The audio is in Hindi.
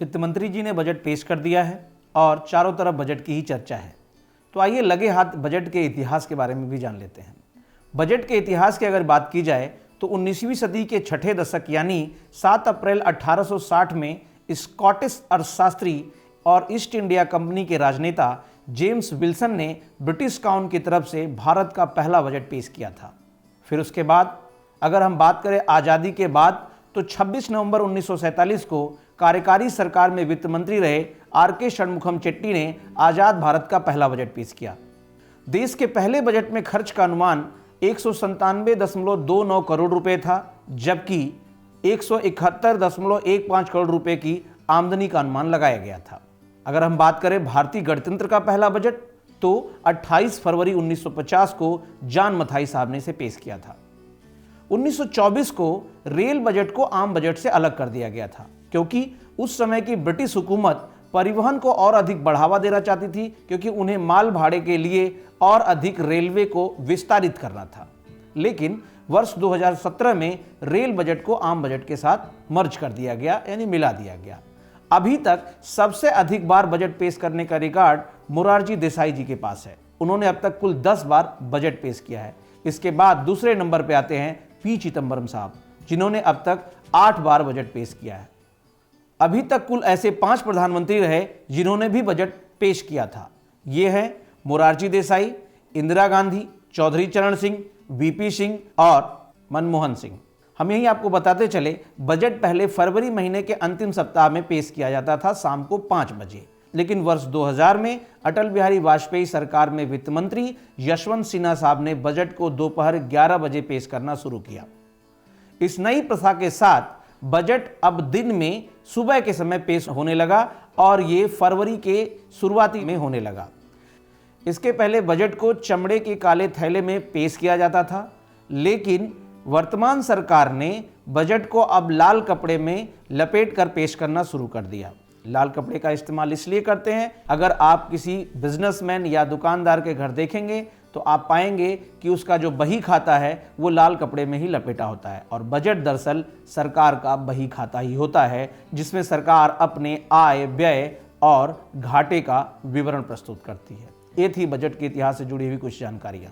वित्त मंत्री जी ने बजट पेश कर दिया है और चारों तरफ बजट की ही चर्चा है। तो आइए लगे हाथ बजट के इतिहास के बारे में भी जान लेते हैं। बजट के इतिहास की अगर बात की जाए तो 19वीं सदी के छठे दशक यानी 7 अप्रैल 1860 में स्कॉटिश अर्थशास्त्री और ईस्ट इंडिया कंपनी के राजनेता जेम्स विल्सन ने ब्रिटिश काउंसिल की तरफ से भारत का पहला बजट पेश किया था। फिर उसके बाद अगर हम बात करें आज़ादी के बाद तो 26 नवंबर 1947 को कार्यकारी सरकार में वित्त मंत्री रहे आर.के. षणमुखम चेट्टी ने आज़ाद भारत का पहला बजट पेश किया। देश के पहले बजट में खर्च का अनुमान 197.29 करोड़ रुपए था, जबकि 171.15 करोड़ रुपए की आमदनी का अनुमान लगाया गया था। अगर हम बात करें भारतीय गणतंत्र का पहला बजट तो 28 फरवरी 1950 को जॉन मथाई साहब ने इसे पेश किया था। 1924 को रेल बजट को आम बजट से अलग कर दिया गया था, क्योंकि उस समय की ब्रिटिश हुकूमत परिवहन को और अधिक बढ़ावा देना चाहती थी, क्योंकि उन्हें माल भाड़े के लिए और अधिक रेलवे को विस्तारित करना था। लेकिन वर्ष 2017 में रेल बजट को आम बजट के साथ मर्ज कर दिया गया, यानी मिला दिया गया। अभी तक सबसे अधिक बार बजट पेश करने का रिकॉर्ड मोरारजी देसाई जी के पास है। उन्होंने अब तक कुल 10 बार बजट पेश किया है। इसके बाद दूसरे नंबर पर आते हैं पी चिदम्बरम साहब, जिन्होंने अब तक 8 बार बजट पेश किया है। अभी तक कुल ऐसे 5 प्रधानमंत्री रहे जिन्होंने भी बजट पेश किया था। ये हैं मोरारजी देसाई, इंदिरा गांधी, चौधरी चरण सिंह, वीपी सिंह और मनमोहन सिंह। हम यही आपको बताते चले, बजट पहले फरवरी महीने के अंतिम सप्ताह में पेश किया जाता था शाम को 5 बजे। लेकिन वर्ष 2000 में अटल बिहारी वाजपेयी सरकार में वित्त मंत्री यशवंत सिन्हा साहब ने बजट को दोपहर 11 बजे पेश करना शुरू किया। इस नई प्रथा के साथ बजट अब दिन में सुबह के समय पेश होने लगा और ये फरवरी के शुरुआती में होने लगा। इसके पहले बजट को चमड़े के काले थैले में पेश किया जाता था, लेकिन वर्तमान सरकार ने बजट को अब लाल कपड़े में लपेट कर पेश करना शुरू कर दिया। लाल कपड़े का इस्तेमाल इसलिए करते हैं, अगर आप किसी बिजनेसमैन या दुकानदार के घर देखेंगे तो आप पाएंगे कि उसका जो बही खाता है वो लाल कपड़े में ही लपेटा होता है। और बजट दरअसल सरकार का बही खाता ही होता है, जिसमें सरकार अपने आय, व्यय और घाटे का विवरण प्रस्तुत करती है। ये थी बजट के इतिहास से जुड़ी हुई कुछ जानकारियाँ।